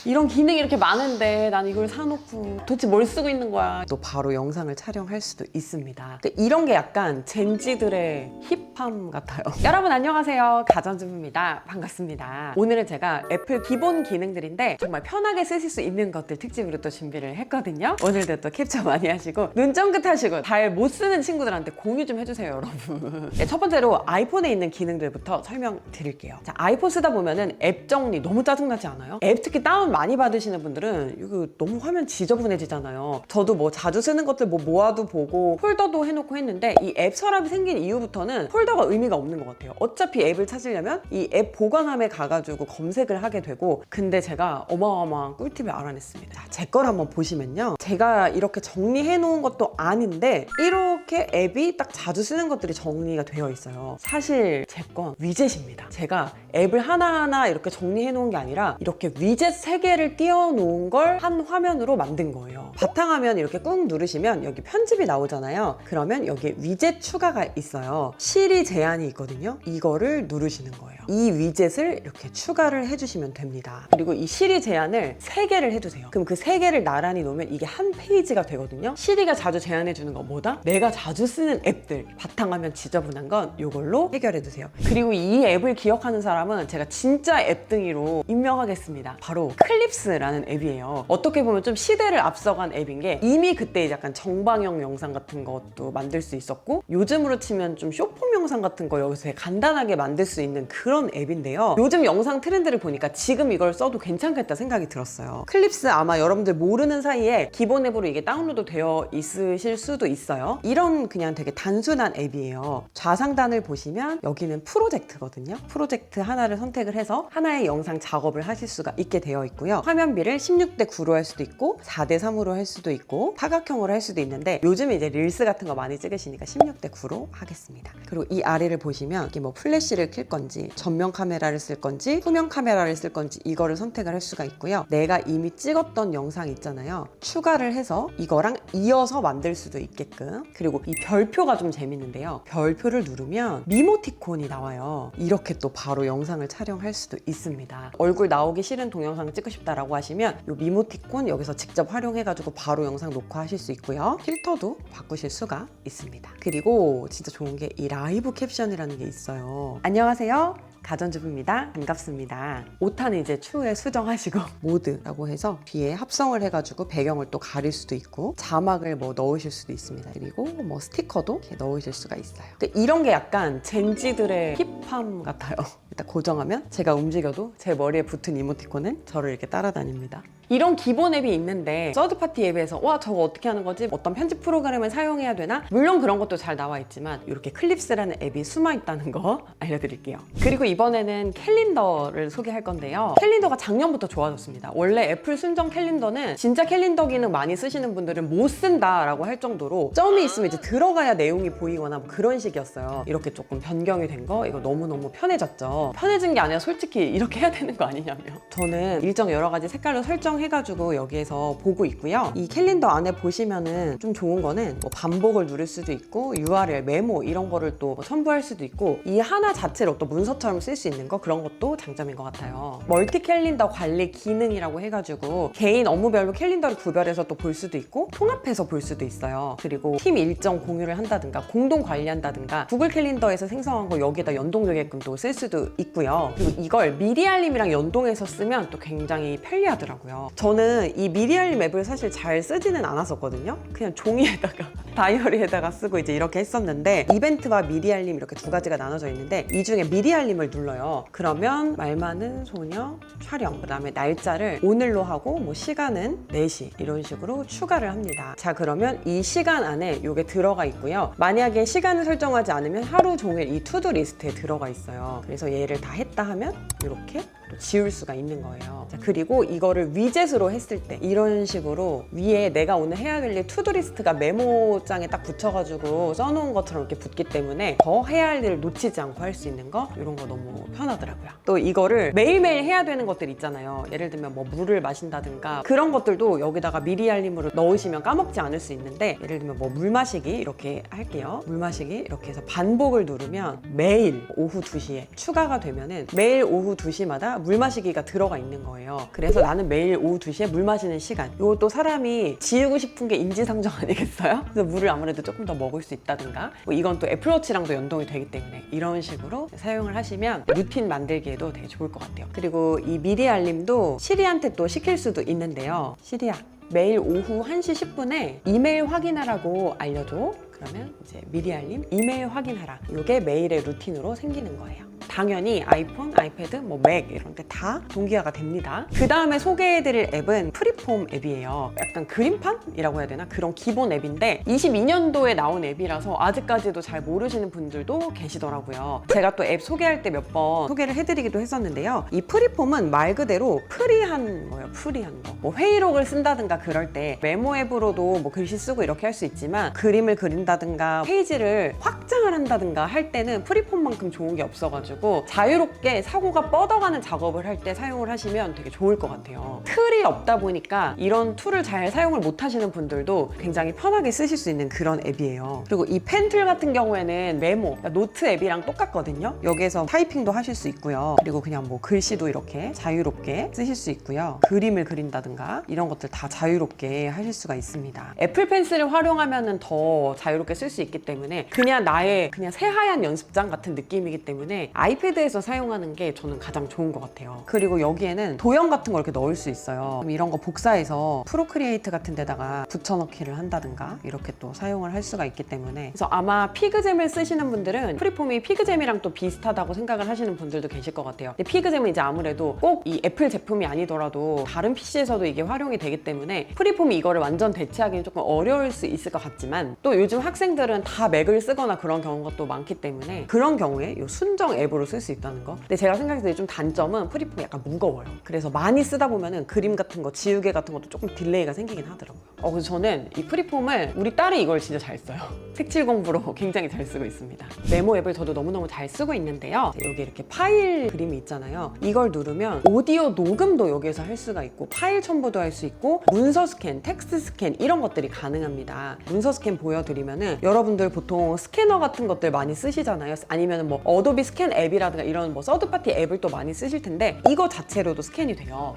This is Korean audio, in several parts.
이런 기능이 이렇게 많은데 난 이걸 사놓고 도대체 뭘 쓰고 있는 거야. 또 바로 영상을 촬영할 수도 있습니다. 근데 이런 게 약간 젠지들의 힙함 같아요. 여러분 안녕하세요. 가전주부입니다. 반갑습니다. 오늘은 제가 애플 기본 기능들인데 정말 편하게 쓰실 수 있는 것들 특집으로 또 준비를 했거든요. 오늘도 또 캡처 많이 하시고 눈 쫑긋 하시고 잘 못 쓰는 친구들한테 공유 좀 해주세요, 여러분. 네, 첫 번째로 아이폰에 있는 기능들부터 설명드릴게요. 자, 아이폰 쓰다 보면은 앱 정리 너무 짜증나지 않아요? 앱 특히 다운 많이 받으시는 분들은 이거 너무 화면 지저분해지잖아요. 저도 뭐 자주 쓰는 것들 뭐 모아도 보고 폴더도 해놓고 했는데 이 앱 서랍이 생긴 이후부터는 폴더가 의미가 없는 것 같아요. 어차피 앱을 찾으려면 이 앱 보관함에 가가지고 검색을 하게 되고, 근데 제가 어마어마한 꿀팁을 알아냈습니다. 제 걸 한번 보시면요, 제가 이렇게 정리해 놓은 것도 아닌데 이렇게 앱이 딱 자주 쓰는 것들이 정리가 되어 있어요. 사실 제 건 위젯입니다. 제가 앱을 하나하나 이렇게 정리해 놓은 게 아니라 이렇게 위젯 3개를 띄워 놓은 걸 한 화면으로 만든 거예요. 바탕화면 이렇게 꾹 누르시면 여기 편집이 나오잖아요. 그러면 여기에 위젯 추가가 있어요. 시리 제한이 있거든요. 이거를 누르시는 거예요. 이 위젯을 이렇게 추가를 해주시면 됩니다. 그리고 이 시리 제한을 3개를 해두세요. 그럼 그 3개를 나란히 놓으면 이게 한 페이지가 되거든요. 시리가 자주 제한해주는 거 뭐다? 내가 자주 쓰는 앱들, 바탕화면 지저분한 건 이걸로 해결해두세요. 그리고 이 앱을 기억하는 사람은 제가 진짜 앱등이로 임명하겠습니다. 바로 클립스라는 앱이에요. 어떻게 보면 좀 시대를 앞서간 앱인 게, 이미 그때 약간 정방형 영상 같은 것도 만들 수 있었고, 요즘으로 치면 좀 쇼폼 영상 같은 거 여기서 간단하게 만들 수 있는 그런 앱인데요. 요즘 영상 트렌드를 보니까 지금 이걸 써도 괜찮겠다 생각이 들었어요. 클립스 아마 여러분들 모르는 사이에 기본 앱으로 이게 다운로드 되어 있으실 수도 있어요. 이런 그냥 되게 단순한 앱이에요. 좌상단을 보시면 여기는 프로젝트거든요. 프로젝트 하나를 선택을 해서 하나의 영상 작업을 하실 수가 있게 되어 있고요. 화면비를 16:9로 할 수도 있고 4:3으로 할 수도 있고 사각형으로 할 수도 있는데, 요즘에 이제 릴스 같은 거 많이 찍으시니까 16:9로 하겠습니다. 그리고 이 아래를 보시면 이게 뭐 플래시를 켤 건지 전면 카메라를 쓸 건지 후면 카메라를 쓸 건지 이거를 선택을 할 수가 있고요. 내가 이미 찍었던 영상 있잖아요, 추가를 해서 이거랑 이어서 만들 수도 있게끔. 그리고 이 별표가 좀 재밌는데요, 별표를 누르면 미모티콘이 나와요. 이렇게 또 바로 영상을 촬영할 수도 있습니다. 얼굴 나오기 싫은 동영상 찍고 싶다라고 하시면 이 미모티콘 여기서 직접 활용해가지고 바로 영상 녹화하실 수 있고요. 필터도 바꾸실 수가 있습니다. 그리고 진짜 좋은 게 이 라이브 캡션이라는 게 있어요. 안녕하세요, 가전주부입니다. 반갑습니다. 오타는 이제 추후에 수정하시고 모드라고 해서 뒤에 합성을 해가지고 배경을 또 가릴 수도 있고 자막을 뭐 넣으실 수도 있습니다. 그리고 뭐 스티커도 이렇게 넣으실 수가 있어요. 그러니까 이런 게 약간 젠지들의 힙함 같아요. 일단 고정하면 제가 움직여도 제 머리에 붙은 이모티콘은 저를 이렇게 따라다닙니다. 이런 기본 앱이 있는데 서드파티 앱에서 와 저거 어떻게 하는 거지? 어떤 편집 프로그램을 사용해야 되나? 물론 그런 것도 잘 나와 있지만 이렇게 클립스라는 앱이 숨어 있다는 거 알려드릴게요. 그리고 이번에는 캘린더를 소개할 건데요. 캘린더가 작년부터 좋아졌습니다. 원래 애플 순정 캘린더는 진짜 캘린더 기능 많이 쓰시는 분들은 못 쓴다라고 할 정도로 점이 있으면 이제 들어가야 내용이 보이거나 뭐 그런 식이었어요. 이렇게 조금 변경이 된 거, 이거 너무너무 편해졌죠. 편해진 게 아니라 솔직히 이렇게 해야 되는 거 아니냐며. 저는 일정 여러 가지 색깔로 설정해가지고 여기에서 보고 있고요. 이 캘린더 안에 보시면은 좀 좋은 거는 뭐 반복을 누를 수도 있고 URL, 메모 이런 거를 또 첨부할 수도 있고, 이 하나 자체를 어떤 문서처럼 쓸 수 있는 거, 그런 것도 장점인 것 같아요. 멀티 캘린더 관리 기능이라고 해가지고 개인 업무별로 캘린더를 구별해서 또 볼 수도 있고 통합해서 볼 수도 있어요. 그리고 팀 일정 공유를 한다든가 공동 관리한다든가 구글 캘린더에서 생성한 거 여기에다 연동되게끔 또 쓸 수도 있고요. 그리고 이걸 미리 알림이랑 연동해서 쓰면 또 굉장히 편리하더라고요. 저는 이 미리 알림 앱을 사실 잘 쓰지는 않았었거든요. 그냥 종이에다가 다이어리에다가 쓰고 이제 이렇게 했었는데, 이벤트와 미리 알림 이렇게 두 가지가 나눠져 있는데 이 중에 미리 알림을 눌러요. 그러면 말 많은 소녀 촬영, 그 다음에 날짜를 오늘로 하고 뭐 시간은 4시 이런 식으로 추가를 합니다. 자, 그러면 이 시간 안에 이게 들어가 있고요. 만약에 시간을 설정하지 않으면 하루 종일 이 투두 리스트에 들어가 있어요. 그래서 얘를 다 했다 하면 이렇게 또 지울 수가 있는 거예요. 자, 그리고 이거를 위젯으로 했을 때 이런 식으로 위에 내가 오늘 해야 될 일 투두리스트가 메모장에 딱 붙여가지고 써놓은 것처럼 이렇게 붙기 때문에 더 해야 할 일을 놓치지 않고 할 수 있는 거, 이런 거 너무 편하더라고요. 또 이거를 매일매일 해야 되는 것들 있잖아요. 예를 들면 뭐 물을 마신다든가 그런 것들도 여기다가 미리 알림으로 넣으시면 까먹지 않을 수 있는데, 예를 들면 뭐 물 마시기 이렇게 할게요. 물 마시기 이렇게 해서 반복을 누르면 매일 오후 2시에 추가가 되면은 매일 오후 2시마다 물 마시기가 들어가 있는 거예요. 그래서 나는 매일 오후 2시에 물 마시는 시간, 이것도 사람이 지우고 싶은 게 인지상정 아니겠어요? 그래서 물을 아무래도 조금 더 먹을 수 있다든가, 뭐 이건 또 애플워치랑도 연동이 되기 때문에 이런 식으로 사용을 하시면 루틴 만들기에도 되게 좋을 것 같아요. 그리고 이 미리 알림도 시리한테 또 시킬 수도 있는데요. 시리야, 매일 오후 1시 10분에 이메일 확인하라고 알려줘. 그러면 이제 미리 알림, 이메일 확인하라. 이게 메일의 루틴으로 생기는 거예요. 당연히 아이폰, 아이패드, 뭐 맥 이런 데 다 동기화가 됩니다. 그 다음에 소개해드릴 앱은 프리폼 앱이에요. 약간 그림판이라고 해야 되나? 그런 기본 앱인데 22년도에 나온 앱이라서 아직까지도 잘 모르시는 분들도 계시더라고요. 제가 또 앱 소개할 때 몇 번 소개를 해드리기도 했었는데요. 이 프리폼은 말 그대로 프리한 거예요. 프리한 거. 뭐 회의록을 쓴다든가 그럴 때 메모 앱으로도 뭐 글씨 쓰고 이렇게 할 수 있지만, 그림을 그린다든가 페이지를 확장을 한다든가 할 때는 프리폼만큼 좋은 게 없어가지고 자유롭게 사고가 뻗어가는 작업을 할 때 사용을 하시면 되게 좋을 것 같아요. 틀이 없다 보니까 이런 툴을 잘 사용을 못 하시는 분들도 굉장히 편하게 쓰실 수 있는 그런 앱이에요. 그리고 이 펜 툴 같은 경우에는 메모, 그러니까 노트 앱이랑 똑같거든요. 여기에서 타이핑도 하실 수 있고요. 그리고 그냥 뭐 글씨도 이렇게 자유롭게 쓰실 수 있고요. 그림을 그린다든가 이런 것들 다 자유롭게 하실 수가 있습니다. 애플 펜슬을 활용하면 더 자유롭게 쓸 수 있기 때문에 그냥 나의 그냥 새하얀 연습장 같은 느낌이기 때문에 아이패드에서 사용하는 게 저는 가장 좋은 것 같아요. 그리고 여기에는 도형 같은 걸 이렇게 넣을 수 있어요. 이런 거 복사해서 프로크리에이트 같은 데다가 붙여넣기를 한다든가 이렇게 또 사용을 할 수가 있기 때문에, 그래서 아마 피그잼을 쓰시는 분들은 프리폼이 피그잼이랑 또 비슷하다고 생각을 하시는 분들도 계실 것 같아요. 근데 피그잼은 이제 아무래도 꼭 이 애플 제품이 아니더라도 다른 PC에서도 이게 활용이 되기 때문에 프리폼이 이거를 완전 대체하기는 조금 어려울 수 있을 것 같지만, 또 요즘 학생들은 다 맥을 쓰거나 그런 경우가 또 많기 때문에 그런 경우에 이 순정 앱으로 쓸 수 있다는 거. 근데 제가 생각했을 때 좀 단점은 프리폼이 약간 무거워요. 그래서 많이 쓰다 보면은 그림 같은 거, 지우개 같은 것도 조금 딜레이가 생기긴 하더라고요. 그래서 저는 이 프리폼을, 우리 딸이 이걸 진짜 잘 써요. 색칠 공부로 굉장히 잘 쓰고 있습니다. 메모 앱을 저도 너무너무 잘 쓰고 있는데요. 여기 이렇게 파일 그림이 있잖아요. 이걸 누르면 오디오 녹음도 여기에서 할 수가 있고, 파일 첨부도 할 수 있고, 문서 스캔, 텍스트 스캔 이런 것들이 가능합니다. 문서 스캔 보여드리면은, 여러분들 보통 스캐너 같은 것들 많이 쓰시잖아요. 아니면 뭐 어도비 스캔 앱이라든가 이런 뭐 서드파티 앱을 또 많이 쓰실 텐데, 이거 자체로도 스캔이 돼요.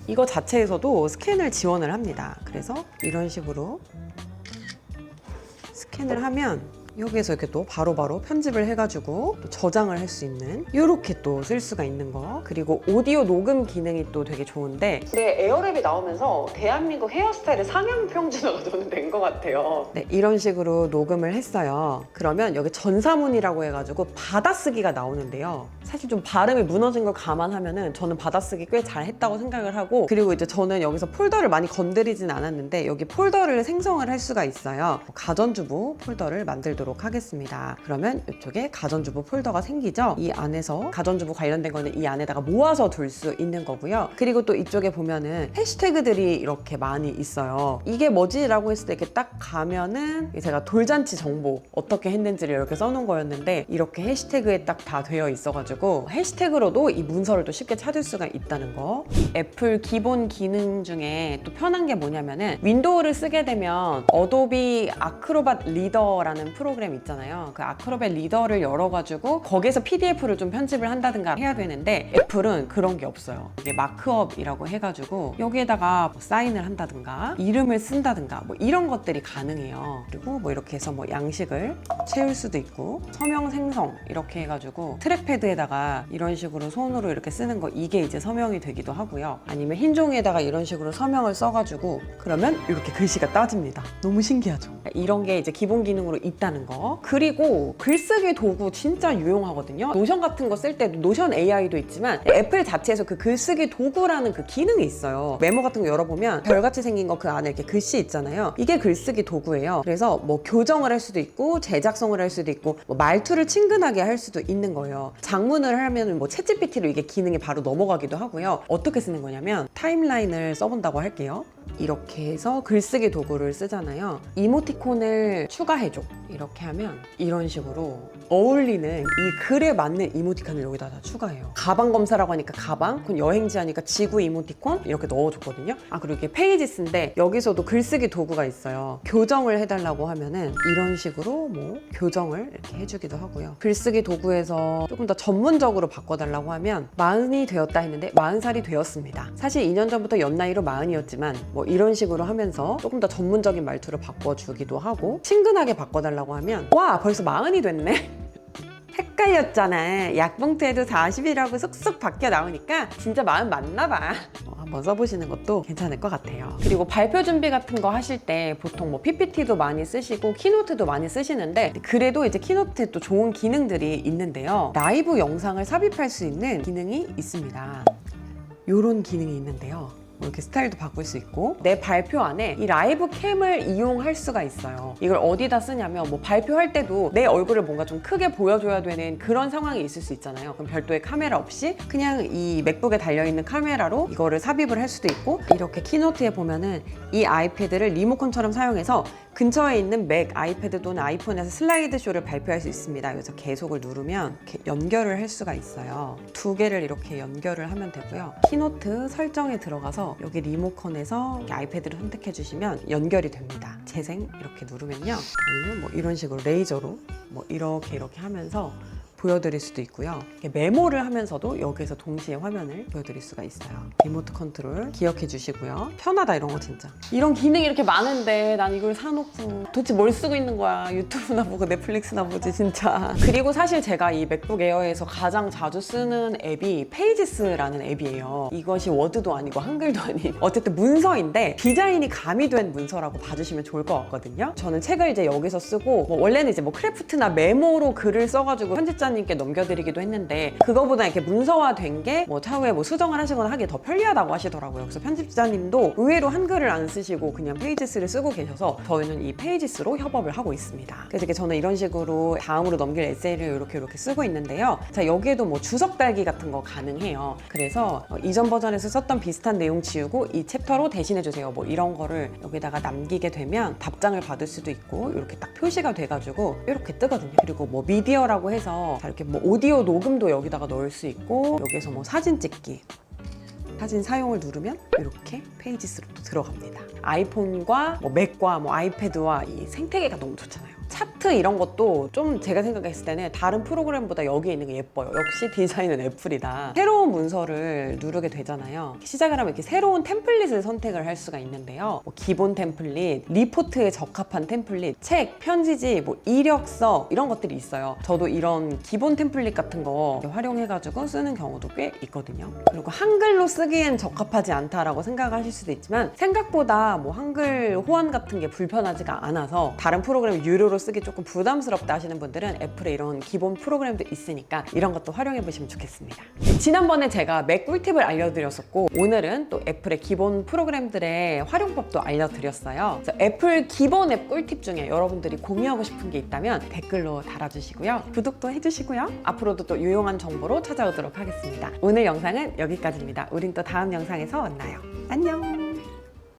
이거 자체에서도 스캔을 지원을 합니다. 그래서 이런 식으로 스캔을 하면 여기에서 이렇게 또 바로바로 편집을 해가지고 또 저장을 할 수 있는, 이렇게 또 쓸 수가 있는 거. 그리고 오디오 녹음 기능이 또 되게 좋은데, 네, 에어랩이 나오면서 대한민국 헤어스타일의 상향 평준화가 저는 된 것 같아요. 네, 이런 식으로 녹음을 했어요. 그러면 여기 전사문이라고 해가지고 받아쓰기가 나오는데요. 사실 좀 발음이 무너진 걸 감안하면은 저는 받아쓰기 꽤 잘했다고 생각을 하고, 그리고 이제 저는 여기서 폴더를 많이 건드리진 않았는데 여기 폴더를 생성을 할 수가 있어요. 가전주부 폴더를 만들도록 하겠습니다. 그러면 이쪽에 가전주부 폴더가 생기죠. 이 안에서 가전주부 관련된 거는 이 안에다가 모아서 둘 수 있는 거고요. 그리고 또 이쪽에 보면은 해시태그들이 이렇게 많이 있어요. 이게 뭐지? 라고 했을 때 이렇게 딱 가면은 제가 돌잔치 정보 어떻게 했는지를 이렇게 써놓은 거였는데, 이렇게 해시태그에 딱 다 되어 있어가지고 해시태그로도 이 문서를 또 쉽게 찾을 수가 있다는 거. 애플 기본 기능 중에 또 편한 게 뭐냐면은, 윈도우를 쓰게 되면 어도비 아크로밧 리더라는 프로그램 있잖아요. 그 아크로밧 리더를 열어가지고 거기에서 PDF를 좀 편집을 한다든가 해야 되는데, 애플은 그런 게 없어요. 이게 마크업이라고 해가지고 여기에다가 뭐 사인을 한다든가 이름을 쓴다든가 뭐 이런 것들이 가능해요. 그리고 뭐 이렇게 해서 뭐 양식을 채울 수도 있고, 서명 생성 이렇게 해가지고 트랙패드에다가 이런 식으로 손으로 이렇게 쓰는 거, 이게 이제 서명이 되기도 하고요. 아니면 흰 종이에다가 이런 식으로 서명을 써가지고 그러면 이렇게 글씨가 따집니다. 너무 신기하죠? 이런 게 이제 기본 기능으로 있다는 거. 그리고 글쓰기 도구 진짜 유용하거든요. 노션 같은 거 쓸 때도 노션 AI도 있지만 애플 자체에서 그 글쓰기 도구라는 그 기능이 있어요. 메모 같은 거 열어보면 별같이 생긴 거 그 안에 이렇게 글씨 있잖아요. 이게 글쓰기 도구예요. 그래서 뭐 교정을 할 수도 있고, 제작성을 할 수도 있고, 뭐 말투를 친근하게 할 수도 있는 거예요. 장문을 하면 뭐 챗GPT로 이게 기능이 바로 넘어가기도 하고요. 어떻게 쓰는 거냐면, 타임라인을 써본다고 할게요. 이렇게 해서 글쓰기 도구를 쓰잖아요. 이모티콘을 추가해줘. 이렇게 하면 이런 식으로 어울리는 이 글에 맞는 이모티콘을 여기다 다 추가해요. 가방 검사라고 하니까 가방, 그럼 여행지 하니까 지구 이모티콘 이렇게 넣어줬거든요. 그리고 이게 페이지스인데 여기서도 글쓰기 도구가 있어요. 교정을 해달라고 하면은 이런 식으로 뭐 교정을 이렇게 해주기도 하고요. 글쓰기 도구에서 조금 더 전문적으로 바꿔달라고 하면 40이 되었다 했는데 40살이 되었습니다. 사실 2년 전부터 연나이로 40이었지만 뭐 이런 식으로 하면서 조금 더 전문적인 말투로 바꿔주기도 하고, 친근하게 바꿔달라고 하면 와 벌써 40이 됐네 헷갈렸잖아. 약봉투에도 40이라고 쑥쑥 바뀌어 나오니까 진짜 40 맞나 봐. 한번 써보시는 것도 괜찮을 것 같아요. 그리고 발표 준비 같은 거 하실 때 보통 뭐 PPT도 많이 쓰시고 키노트도 많이 쓰시는데, 그래도 이제 키노트에 또 좋은 기능들이 있는데요. 라이브 영상을 삽입할 수 있는 기능이 있습니다. 이런 기능이 있는데요. 이렇게 스타일도 바꿀 수 있고, 내 발표 안에 이 라이브 캠을 이용할 수가 있어요. 이걸 어디다 쓰냐면 뭐 발표할 때도 내 얼굴을 뭔가 좀 크게 보여줘야 되는 그런 상황이 있을 수 있잖아요. 그럼 별도의 카메라 없이 그냥 이 맥북에 달려있는 카메라로 이거를 삽입을 할 수도 있고, 이렇게 키노트에 보면은 이 아이패드를 리모컨처럼 사용해서 근처에 있는 맥, 아이패드 또는 아이폰에서 슬라이드 쇼를 발표할 수 있습니다. 그래서 계속을 누르면 이렇게 연결을 할 수가 있어요. 두 개를 이렇게 연결을 하면 되고요. 키노트 설정에 들어가서 여기 리모컨에서 이렇게 아이패드를 선택해 주시면 연결이 됩니다. 재생 이렇게 누르면요. 아니면 뭐 이런 식으로 레이저로 뭐 이렇게 하면서 보여드릴 수도 있고요. 메모를 하면서도 여기서 동시에 화면을 보여드릴 수가 있어요. 리모트 컨트롤 기억해 주시고요. 편하다 이런 거 진짜. 이런 기능이 이렇게 많은데 난 이걸 사놓고 도대체 뭘 쓰고 있는 거야. 유튜브나 보고 넷플릭스나 보지 진짜. 그리고 사실 제가 이 맥북 에어에서 가장 자주 쓰는 앱이 페이지스라는 앱이에요. 이것이 워드도 아니고 한글도 아닌 어쨌든 문서인데 디자인이 가미된 문서라고 봐주시면 좋을 것 같거든요. 저는 책을 이제 여기서 쓰고 뭐 원래는 이제 뭐 크래프트나 메모로 글을 써가지고 편집자 님께 넘겨드리기도 했는데, 그거보다 이렇게 문서화된 게 뭐 차후에 뭐 수정을 하시거나 하기에 더 편리하다고 하시더라고요. 그래서 편집자님도 의외로 한글을 안 쓰시고 그냥 페이지스를 쓰고 계셔서 저희는 이 페이지스로 협업을 하고 있습니다. 그래서 저는 이런 식으로 다음으로 넘길 에세이를 이렇게 쓰고 있는데요. 자, 여기에도 뭐 주석 달기 같은 거 가능해요. 그래서 이전 버전에서 썼던 비슷한 내용 지우고 이 챕터로 대신해주세요. 뭐 이런 거를 여기다가 남기게 되면 답장을 받을 수도 있고 이렇게 딱 표시가 돼가지고 이렇게 뜨거든요. 그리고 뭐 미디어라고 해서 이렇게 뭐 오디오 녹음도 여기다가 넣을 수 있고, 여기서 뭐 사진 찍기, 사진 사용을 누르면 이렇게 페이지스로 또 들어갑니다. 아이폰과 뭐 맥과 뭐 아이패드와 이 생태계가 너무 좋잖아요. 차트 이런 것도 좀 제가 생각했을 때는 다른 프로그램보다 여기에 있는 게 예뻐요. 역시 디자인은 애플이다. 새로운 문서를 누르게 되잖아요. 시작을 하면 이렇게 새로운 템플릿을 선택을 할 수가 있는데요. 뭐 기본 템플릿, 리포트에 적합한 템플릿, 책, 편지지, 뭐 이력서 이런 것들이 있어요. 저도 이런 기본 템플릿 같은 거 활용해가지고 쓰는 경우도 꽤 있거든요. 그리고 한글로 쓰기엔 적합하지 않다라고 생각하실 수도 있지만, 생각보다 뭐 한글 호환 같은 게 불편하지가 않아서 다른 프로그램 유료로 쓰기 조금 부담스럽다 하시는 분들은 애플에 이런 기본 프로그램도 있으니까 이런 것도 활용해 보시면 좋겠습니다. 지난번에 제가 맥 꿀팁을 알려드렸었고, 오늘은 또 애플의 기본 프로그램들의 활용법도 알려드렸어요. 그래서 애플 기본 앱 꿀팁 중에 여러분들이 공유하고 싶은 게 있다면 댓글로 달아주시고요. 구독도 해주시고요. 앞으로도 또 유용한 정보로 찾아오도록 하겠습니다. 오늘 영상은 여기까지입니다. 우린 또 다음 영상에서 만나요. 안녕.